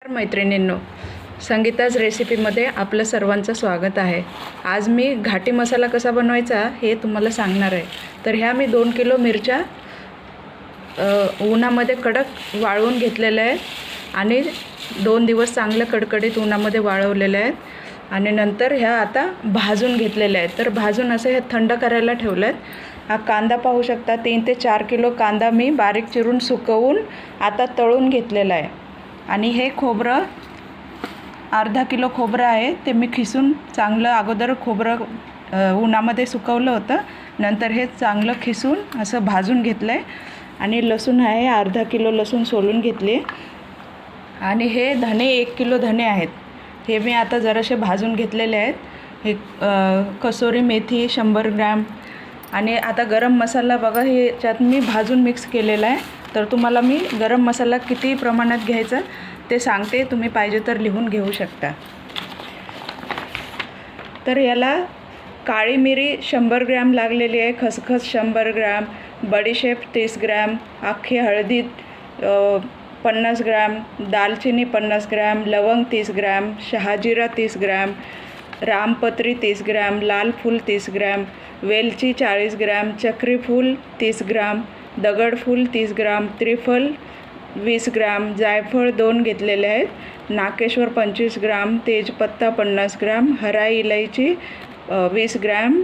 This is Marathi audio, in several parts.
मैत्रिणींनो, संगीताज रेसिपीमध्ये आपलं सर्वांचं स्वागत आहे. आज मी घाटी मसाला कसा बनवायचा हे तुम्हाला सांगणार आहे. तर ह्या मी 2 किलो मिरच्या उन्हामध्ये कडक वाळवून घेतलेल्या आहेत आणि 2 दिवस चांगलं कडकडीत उन्हामध्ये वाळवलेल्या आहेत आणि नंतर ह्या आता भाजून घेतलेल्या आहेत. तर भाजून असं हे थंड करायला ठेवलं आहेत. हा कांदा पाहू शकता, 3 ते 4 किलो कांदा मी बारीक चिरून सुकवून आता तळून घेतलेला आहे. आणि हे खोबरं अर्धा किलो खोबरं आहे, ते मी खिसून चांगलं अगोदर खोबरं उन्हामध्ये सुकवलं होतं, नंतर हे चांगलं खिसून असं भाजून घेतलं आहे. आणि लसूण आहे, अर्धा किलो लसूण सोलून घेतले. आणि हे धणे 1 किलो धणे आहेत, हे मी आता जरासे भाजून घेतलेले आहेत. हे कसुरी मेथी 100 ग्रॅम. आणि आता गरम मसाला बघा, हे याच्यात मी भाजून मिक्स केलेला आहे. तर तुम्हाला मी गरम मसाला किती प्रमाणात घ्यायचा ते सांगते, तुम्ही पाहिजे तर लिहून घेऊ शकता. तर याला काळी मिरी 100 ग्रॅम लागलेली आहे, खसखस 100 ग्रॅम, बडीशेप 30 ग्रॅम, अख्खी हळदी 50 ग्रॅम, दालचिनी 50 ग्रॅम, लवंग 30 ग्रॅम, शहाजिरा 30 ग्रॅम, रामपत्री 30 ग्रॅम, लाल फूल 30 ग्रॅम, वेलची 40 ग्रॅम, चक्री फूल 30 ग्रॅम, दगडफूल 30 ग्रॅम, त्रिफल 20 ग्रॅम, जायफळ 2 घेतलेले आहेत, नाकेश्वर 25 ग्रॅम, तेजपत्ता 50 ग्रॅम, हराई इलायची 20 ग्रॅम,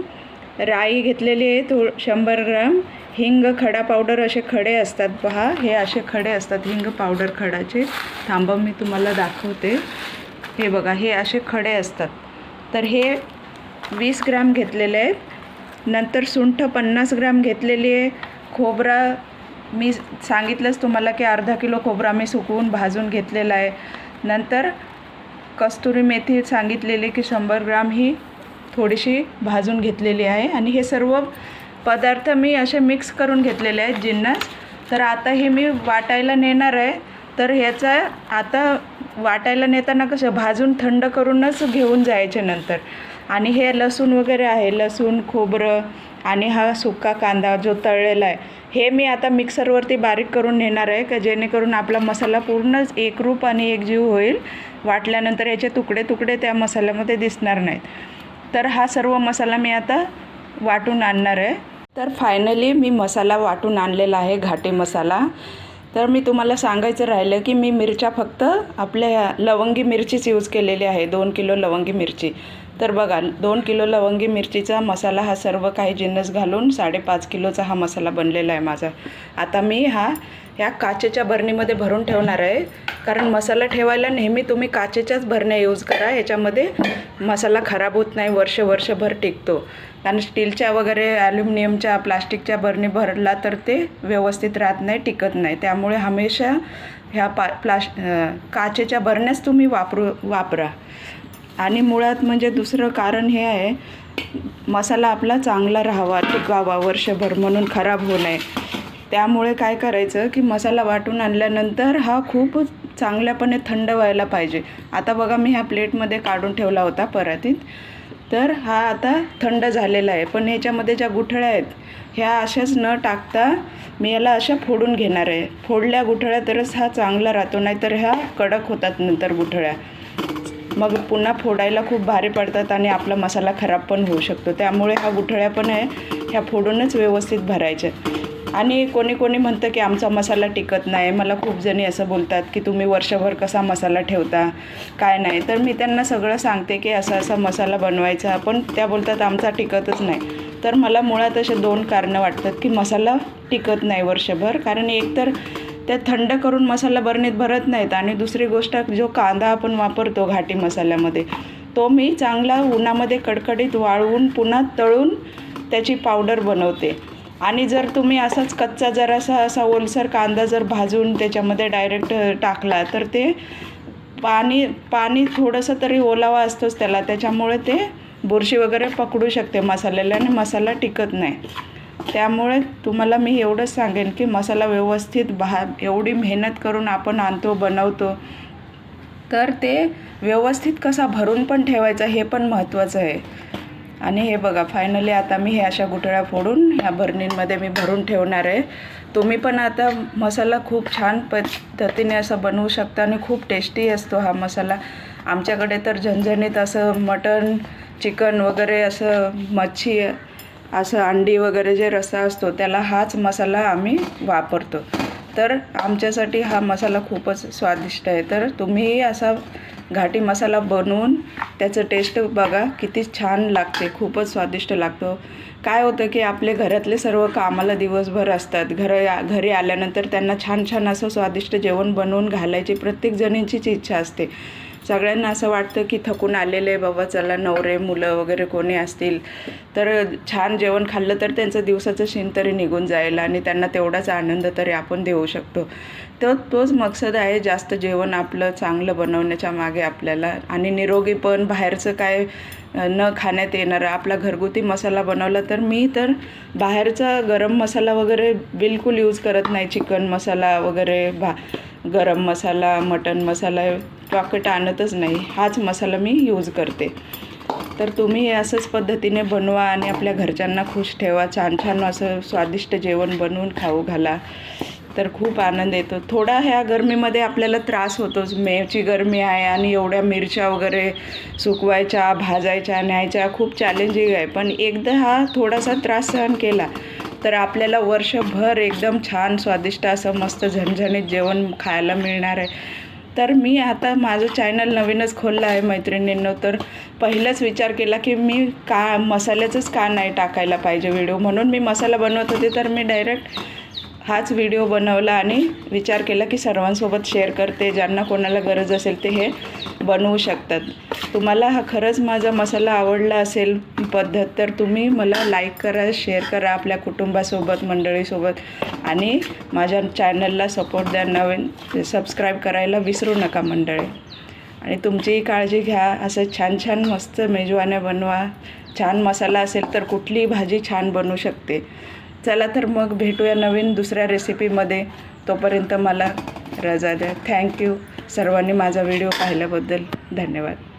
राई घेतलेली आहे 100 ग्रॅम, हिंग खडा पावडर असे खडे असतात पहा, हे असे खडे असतात हिंग पावडर खडाचे. थांबा मी तुम्हाला दाखवते. हे बघा, हे असे खडे असतात. तर हे 20 ग्रॅम घेतलेले आहेत. नंतर सुंठ 50 ग्रॅम घेतलेली आहे. खोबरा मी सांगितलंच तुम्हाला की अर्धा किलो खोबरा मी सुकवून भाजून घेतलेला आहे. नंतर कस्तुरी मेथी सांगितलेली की 100 ग्रॅम ही थोडीशी भाजून घेतलेली आहे. आणि हे सर्व पदार्थ मी असे मिक्स करून घेतलेले आहेत जिन्नस. तर आता हे मी वाटायला नेणार आहे. तर ह्याचा आता वाटायला नेताना कसं भाजून थंड करूनच घेऊन जायचे नंतर. आणि हे लसूण वगैरे आहे, लसूण खोबरं आणि हा सुका कांदा जो तळलेला आहे, हे मी आता मिक्सरवरती बारीक करून नेणार आहे का जेणेकरून आपला मसाला पूर्णच एकरूप आणि एकजीव होईल. वाटल्यानंतर याचे तुकडे तुकडे त्या मसाल्यामध्ये दिसणार नाहीत. तर हा सर्व मसाला मी आता वाटून आणणार आहे. तर फायनली मी मसाला वाटून आणलेला आहे, घाटी मसाला. तर मी तुम्हाला सांगायचं राहिलं की मी मिरच्या फक्त आपल्या लवंगी मिरचीच यूज केलेली आहे, 2 किलो लवंगी मिरची. तर बघा, 2 किलो लवंगी मिरचीचा मसाला हा सर्व काही जिन्नस घालून 5.5 किलोचा हा मसाला बनलेला आहे माझा. आता मी ह्या काचेच्या बरणीमध्ये भरून ठेवणार आहे, कारण मसाला ठेवायला नेहमी तुम्ही काचेच्याच भरण्या यूज करा, याच्यामध्ये मसाला खराब होत नाही, वर्षभर टिकतो. कारण स्टीलच्या वगैरे ॲल्युमिनियमच्या प्लास्टिकच्या बरणी भरला तर ते व्यवस्थित राहत नाही, टिकत नाही. त्यामुळे हमेशा ह्या काचेच्या बरण्याच तुम्ही वापरा. आणि मुळात म्हणजे दुसरं कारण हे आहे, मसाला आपला चांगला राहावा, टिकावा वर्षभर, म्हणून खराब होऊ नये. त्यामुळे काय करायचं की मसाला वाटून आणल्यानंतर हा खूप चांगल्यापणे थंड व्हायला पाहिजे. आता बघा, मी ह्या प्लेटमध्ये काढून ठेवला होता परातीत. तर हा आता थंड झालेला आहे. पण ह्याच्यामध्ये ज्या गुठळ्या आहेत ह्या अशाच न टाकता मी याला अशा फोडून घेणार आहे. फोडल्या गुठळ्या तरच हा चांगला राहतो, नाहीतर ह्या कडक होतात नंतर गुठळ्या, मग पुन्हा फोडायला खूप भारी पडतात आणि आपला मसाला खराब पण होऊ शकतो. त्यामुळे ह्या गुठळ्या पण आहे, ह्या फोडूनच व्यवस्थित भरायच्या. आणि कोणी म्हणतं की आमचा मसाला टिकत नाही. मला खूप जणी असं बोलतात की तुम्ही वर्षभर कसा मसाला ठेवता, काय नाही. तर मी त्यांना सगळं सांगते की असा मसाला बनवायचा, पण त्या बोलतात आमचा टिकतच नाही. तर मला मुळात असे 2 कारणं वाटतात की मसाला टिकत नाही वर्षभर. कारण एकतर त्या थंड करून मसाला बरणीत भरत नाहीत, आणि दुसरी गोष्ट, जो कांदा आपण वापरतो घाटी मसाल्यामध्ये तो मी चांगला उन्हामध्ये कडकडीत वाळवून पुन्हा तळून त्याची पावडर बनवते. आणि जर तुम्ही असाच कच्चा जरासा असा ओलसर कांदा जर भाजून त्याच्यामध्ये डायरेक्ट टाकला तर ते पाणी थोडंसं तरी ओलावा असतोच त्याला, त्याच्यामुळे ते बुरशी वगैरे पकडू शकते मसाल्याला आणि मसाला टिकत नाही. त्यामुळे तुम्हाला मी एवढंच सांगेन की मसाला व्यवस्थित एवढी मेहनत करून आपण आणतो, बनवतो, तर ते व्यवस्थित कसा भरून पण ठेवायचा हे पण महत्त्वाचं आहे. आणि हे बघा, फायनली आता मी हे अशा गुठळ्या फोडून ह्या बरणींमध्ये मी भरून ठेवणार आहे. तुम्ही पण आता मसाला खूप छान पद्धतीने असं बनवू शकता आणि खूप टेस्टी असतो हा मसाला. आमच्याकडे तर झणझणीत असं मटण, चिकन वगैरे, असं मच्छी, असं अंडी वगैरे जे रस्सा असतो त्याला हाच मसाला आम्ही वापरतो. तर आमच्यासाठी हा मसाला खूपच स्वादिष्ट आहे. तर तुम्हीही असा घाटी मसाला बनवून त्याचं टेस्ट बघा, किती छान लागते, खूपच स्वादिष्ट लागतो. काय होतं की आपले घरातले सर्व कामाला दिवसभर असतात, घरी आल्यानंतर त्यांना छान छान असं स्वादिष्ट जेवण बनवून घालायची प्रत्येक जणींचीच इच्छा असते. सगळ्यांना असं वाटतं की थकून आलेले बाबा, चला नवरे मुलं वगैरे कोणी असतील तर छान जेवण खाल्लं तर त्यांचं दिवसाचं शीण तरी निघून जाईल आणि त्यांना तेवढाच आनंद तरी आपण देऊ शकतो. तोच मकसद आहे जास्त जेवण आपलं चांगलं बनवण्याच्या मागे आपल्याला. आणि निरोगी पण बाहेरचं काय न खाण्यात येणारं आपला घरगुती मसाला बनवला. तर मी तर बाहेरचा गरम मसाला वगैरे बिलकुल यूज करत नाही. चिकन मसाला वगैरे, गरम मसाला, मटन मसाला पॉकेट आणतच नाही. हाच मसाला मी यूज करते. तर तुम्ही असंच पद्धतीने बनवा आणि आपल्या घरच्यांना खुश ठेवा. छान छान असं स्वादिष्ट जेवण बनवून खाऊ घाला, तर खूप आनंद येतो. थोडा ह्या गरमीमध्ये आपल्याला त्रास होतोच. मेची गरमी आहे आणि एवढ्या मिरच्या वगैरे सुकवायच्या, भाजायच्या, न्यायच्या, खूप चॅलेंजिंग आहे. पण एकदा हा थोडासा त्रास सहन केला तर आपल्याला वर्षभर एकदम छान स्वादिष्ट असं मस्त झणझणीत जेवण खायला मिळणार आहे. तर मी आता माझं चॅनल नवीनच खोललं आहे मैत्रिणींनो. तर पहिलाच विचार केला की मी मसाल्याचंच का नाही टाकायला पाहिजे व्हिडिओ, म्हणून मी मसाला बनवत होते. तर मी डायरेक्ट हाच व्हिडिओ बनवला आणि विचार केला की सर्वांसोबत शेअर करते, ज्यांना कोणाला गरज असेल ते हे बनवू शकतात. तुम्हाला हा खरंच माझा मसाला आवडला असेल पद्धत, तर तुम्ही मला लाईक करा, शेअर करा आपल्या कुटुंबासोबत, मंडळीसोबत, आणि माझ्या चॅनलला सपोर्ट द्या. नवीन सबस्क्राईब करायला विसरू नका मंडळी. आणि तुमचीही काळजी घ्या. असं छान छान मस्त मेजवान्या बनवा. छान मसाला असेल तर कुठलीही भाजी छान बनू शकते. चला तर मग भेटूया नवीन दुसऱ्या रेसिपीमध्ये. तोपर्यंत मला रजा द्या. थँक्यू सर्वांनी माझा व्हिडिओ पाहिल्याबद्दल. धन्यवाद.